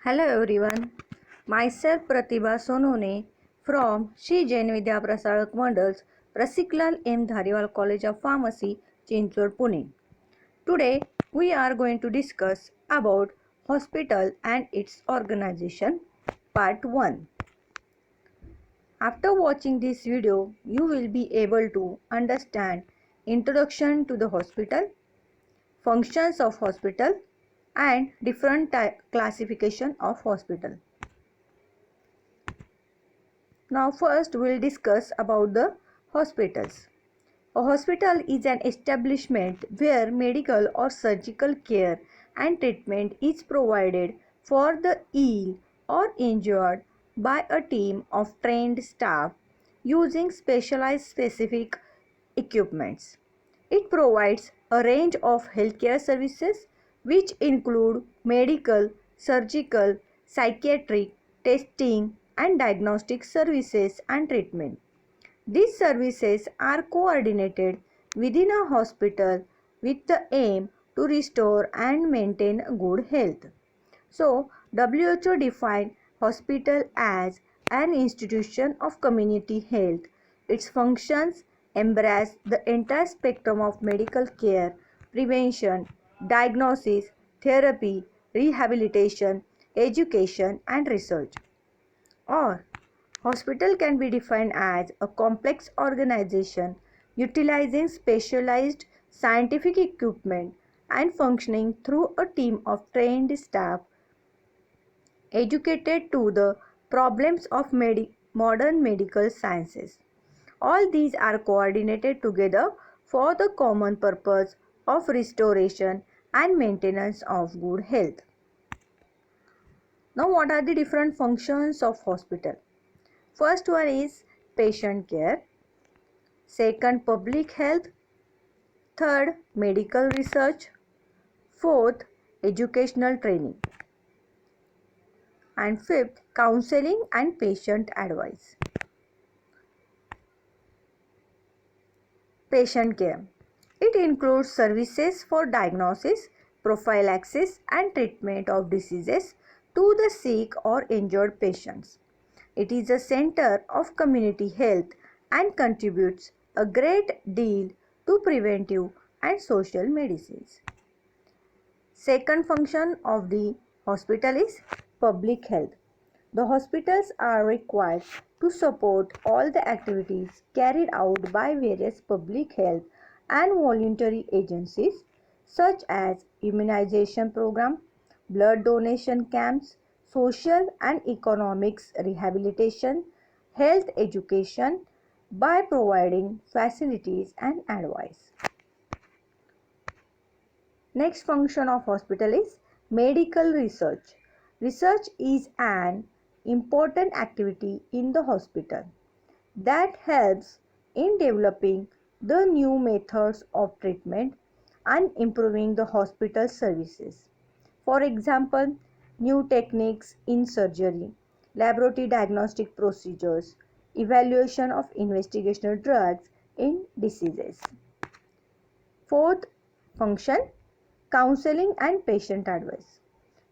Hello everyone, myself Pratibha Sonone from Shri Jain Vidya Prasarak Mandals, Rasiklal M. Dhariwal College of Pharmacy, Chinchwad, Pune. Today we are going to discuss about hospital and its organization, part 1. After watching this video, you will be able to understand introduction to the hospital, functions of hospital and different classification of hospital. Now first we will discuss about the hospitals. A hospital is an establishment where medical or surgical care and treatment is provided for the ill or injured by a team of trained staff using specialized specific equipments. It provides a range of healthcare services which include medical, surgical, psychiatric, testing and diagnostic services and treatment. These services are coordinated within a hospital with the aim to restore and maintain good health. So, WHO defined hospital as an institution of community health. Its functions embrace the entire spectrum of medical care, prevention, diagnosis, therapy, rehabilitation, education, and research. Or, hospital can be defined as a complex organization utilizing specialized scientific equipment and functioning through a team of trained staff educated to the problems of modern medical sciences. All these are coordinated together for the common purpose of restoration and maintenance of good health. Now, what are the different functions of hospital? First one is patient care, second public health, third medical research, fourth educational training, and fifth counseling and patient advice. Patient care. It includes services for diagnosis, prophylaxis and treatment of diseases to the sick or injured patients. It is a center of community health and contributes a great deal to preventive and social medicines. Second function of the hospital is public health. The hospitals are required to support all the activities carried out by various public health and voluntary agencies such as immunization program, blood donation camps, social and economics rehabilitation, health education by providing facilities and advice. Next function of hospital is medical research. Research is an important activity in the hospital that helps in developing the new methods of treatment and improving the hospital services. For example, new techniques in surgery, laboratory diagnostic procedures, evaluation of investigational drugs in diseases. Fourth function, counseling and patient advice.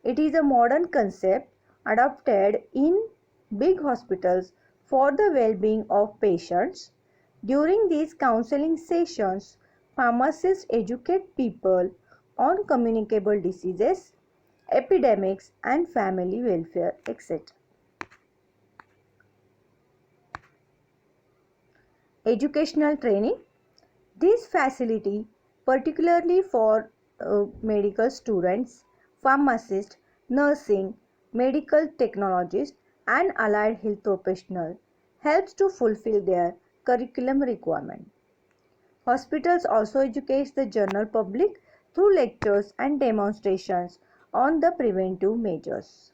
It is a modern concept adopted in big hospitals for the well-being of patients. During these counseling sessions, pharmacists educate people on communicable diseases, epidemics and family welfare, etc. Educational training. This facility, particularly for medical students, pharmacists, nursing, medical technologists, and allied health professionals, helps to fulfill their curriculum requirement. Hospitals also educate the general public through lectures and demonstrations on the preventive measures,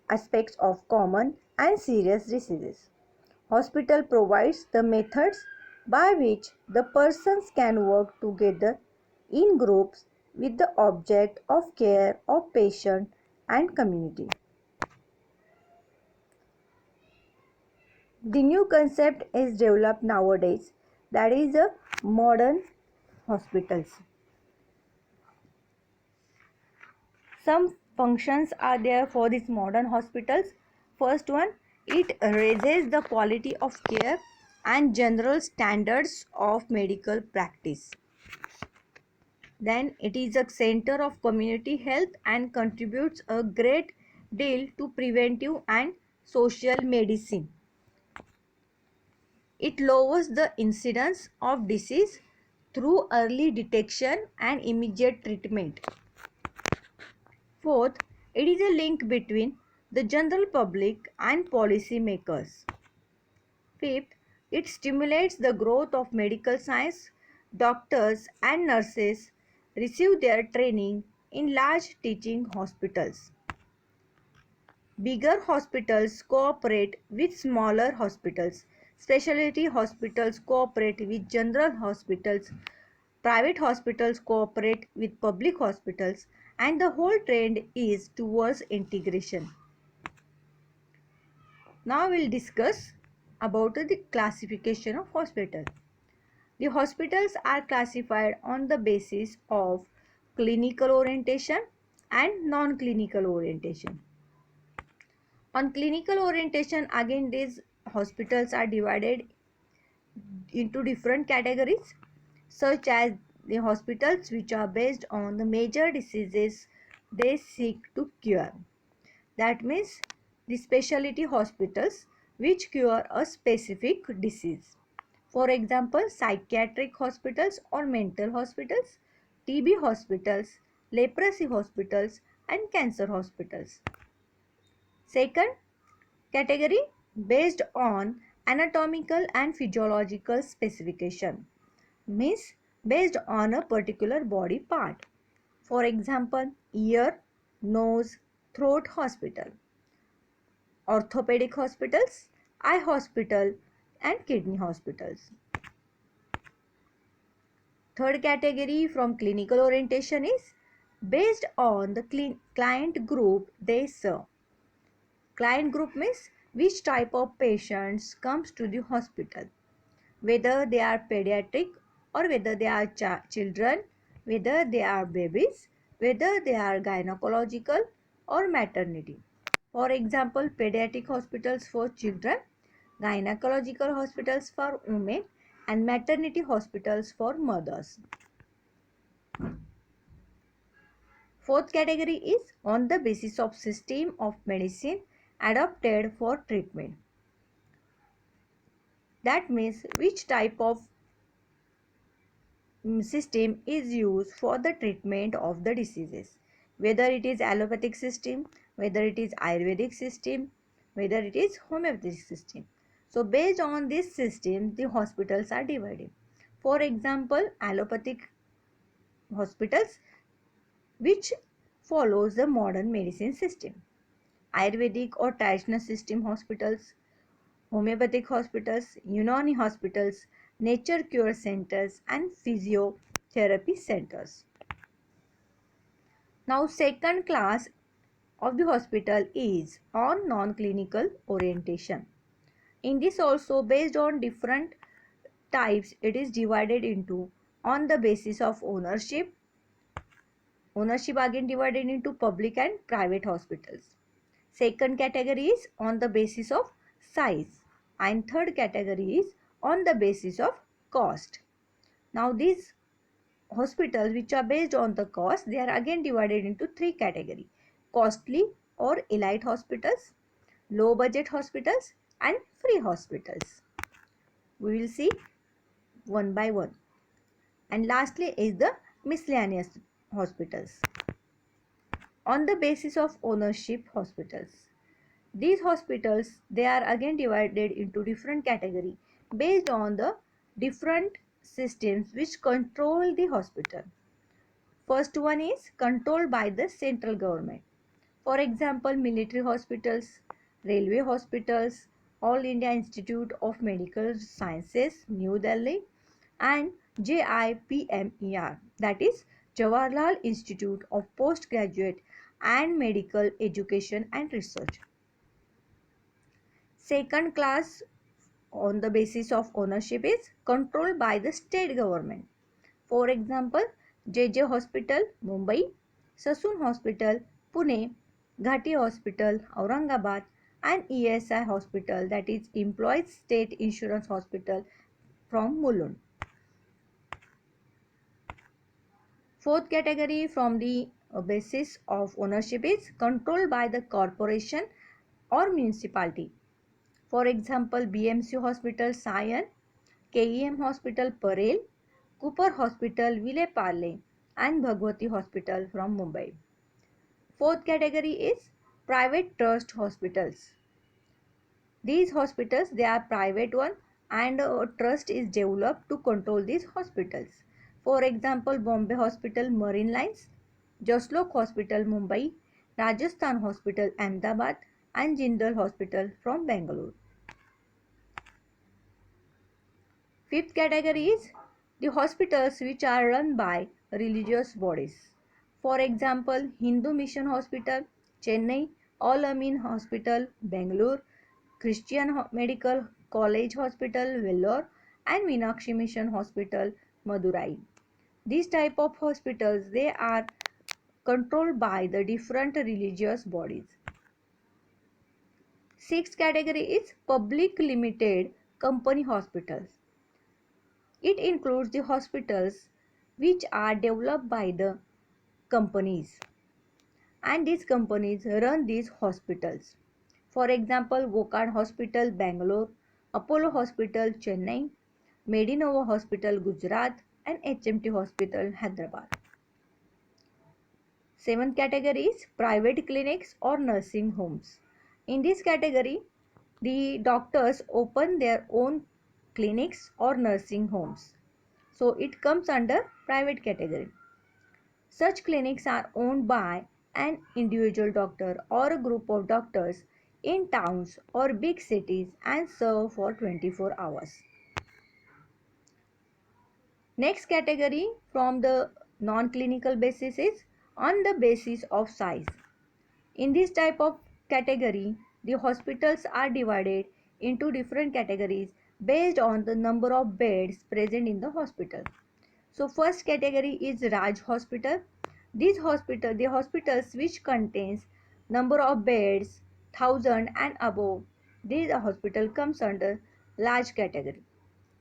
aspects of common and serious diseases. Hospital provides the methods by which the persons can work together in groups with the object of care of patient and community. The new concept is developed nowadays, that is a modern hospitals. Some functions are there for these modern hospitals. First one, it raises the quality of care and general standards of medical practice. Then it is a center of community health and contributes a great deal to preventive and social medicine. It lowers the incidence of disease through early detection and immediate treatment. Fourth, it is a link between the general public and policy makers. Fifth, it stimulates the growth of medical science. Doctors and nurses receive their training in large teaching hospitals. Bigger hospitals cooperate with smaller hospitals. Specialty hospitals cooperate with general hospitals. Private hospitals cooperate with public hospitals, and the whole trend is towards integration. Now we'll discuss about the classification of hospital. The hospitals are classified on the basis of clinical orientation and non-clinical orientation. On clinical orientation, again these hospitals are divided into different categories, such as the hospitals which are based on the major diseases they seek to cure. That means the specialty hospitals which cure a specific disease. For example, psychiatric hospitals or mental hospitals, TB hospitals, leprosy hospitals, and cancer hospitals. Second category, based on anatomical and physiological specification, means based on a particular body part. For example, ear, nose, throat hospital, orthopedic hospitals, eye hospital, and kidney hospitals. Third category from clinical orientation is based on the client group they serve. Client group means which type of patients comes to the hospital, whether they are pediatric or whether they are children, whether they are babies, whether they are gynecological or maternity. For example, pediatric hospitals for children, gynecological hospitals for women, and maternity hospitals for mothers. Fourth category is on the basis of system of medicine adopted for treatment. That means which type of system is used for the treatment of the diseases, whether it is allopathic system, whether it is Ayurvedic system, whether it is homeopathic system. So based on this system, the hospitals are divided. For example, allopathic hospitals which follows the modern medicine system, Ayurvedic or traditional system hospitals, homeopathic hospitals, Unani hospitals, nature cure centers, and physiotherapy centers. Now, second class of the hospital is on non-clinical orientation. In this also, based on different types, it is divided into on the basis of ownership. Ownership again divided into public and private hospitals. Second category is on the basis of size, and third category is on the basis of cost. Now these hospitals which are based on the cost, they are again divided into three categories: costly or elite hospitals, low budget hospitals, and free hospitals. We will see one by one. And lastly is the miscellaneous hospitals. On the basis of ownership hospitals, these hospitals, they are again divided into different categories based on the different systems which control the hospital. First one is controlled by the central government. For example, military hospitals, railway hospitals, All India Institute of Medical Sciences, New Delhi, and JIPMER, that is Jawaharlal Institute of Postgraduate and Medical Education and Research. Second class on the basis of ownership is controlled by the state government. For example, JJ Hospital, Mumbai, Sassoon Hospital, Pune, Ghati Hospital, Aurangabad, and ESI Hospital, that is Employees State Insurance Hospital from Mulund. Fourth category from the basis of ownership is controlled by the corporation or municipality. For example, BMC Hospital, Sion, KEM Hospital, Parel, Cooper Hospital, Ville Parle, and Bhagwati Hospital from Mumbai. Fourth category is private trust hospitals. These hospitals, they are private one, and a trust is developed to control these hospitals. For example, Bombay Hospital, Marine Lines, Jaslok Hospital, Mumbai, Rajasthan Hospital, Ahmedabad, and Jindal Hospital from Bangalore. Fifth category is the hospitals which are run by religious bodies. For example, Hindu Mission Hospital, Chennai, All Amin Hospital, Bangalore, Christian Medical College Hospital, Vellore, and Meenakshi Mission Hospital, Madurai. These type of hospitals, they are controlled by the different religious bodies. Sixth category is public limited company hospitals. It includes the hospitals which are developed by the companies, and these companies run these hospitals. For example, Wockhardt Hospital, Bangalore, Apollo Hospital, Chennai, Medinova Hospital, Gujarat, and HMT Hospital, Hyderabad. Seventh category is private clinics or nursing homes. In this category, the doctors open their own clinics or nursing homes. So it comes under private category. Such clinics are owned by an individual doctor or a group of doctors in towns or big cities and serve for 24 hours. Next category from the non-clinical basis is on the basis of size. In this type of category, the hospitals are divided into different categories based on the number of beds present in the hospital. So first category is Raj Hospital. The hospitals which contains number of beds 1000 and above, this hospital comes under large category.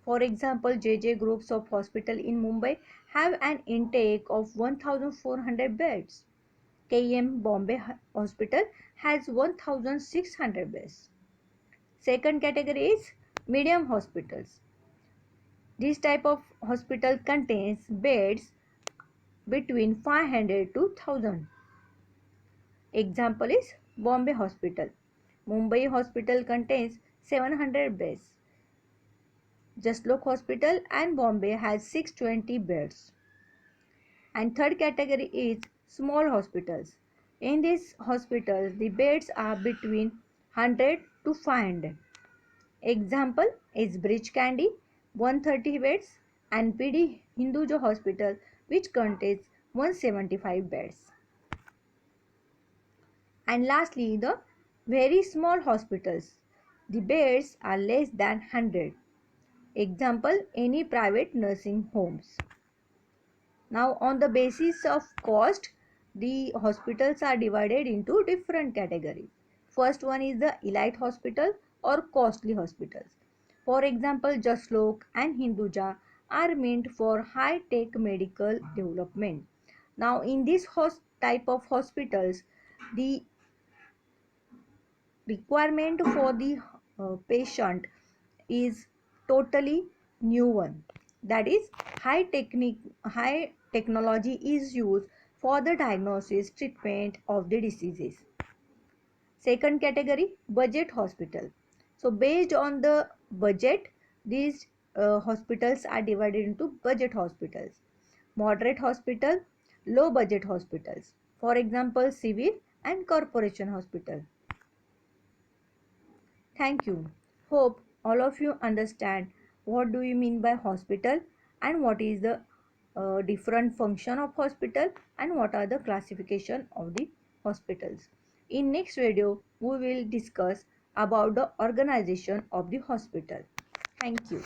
For example, JJ groups of hospital in Mumbai have an intake of 1400 beds. KEM Bombay Hospital has 1600 beds. Second category is medium hospitals. This type of hospital contains beds between 500 to 1000. Example is Bombay Hospital. Mumbai Hospital contains 700 beds. Jaslok Hospital and Bombay has 620 beds. And third category is small hospitals. In these hospitals, the beds are between 100 to 500. Example is Bridge Candy, 130 beds, and PD Hinduja Hospital, which contains 175 beds. And lastly, the very small hospitals. The beds are less than 100. Example, any private nursing homes. Now, on the basis of cost, the hospitals are divided into different categories. First one is the elite hospital or costly hospitals. For example, Jaslok and Hinduja are meant for high-tech medical development. Now, in this type of hospitals, the requirement for the patient is totally new one. That is, high technology is used for the diagnosis, treatment of the diseases. Second category, budget hospital. So based on the budget, these hospitals are divided into budget hospitals, moderate hospital, low budget hospitals. For example, civil and corporation hospital. Thank you. Hope all of you understand what do you mean by hospital and what is the different function of hospital and what are the classification of the hospitals. In next video, we will discuss about the organization of the hospital. Thank you.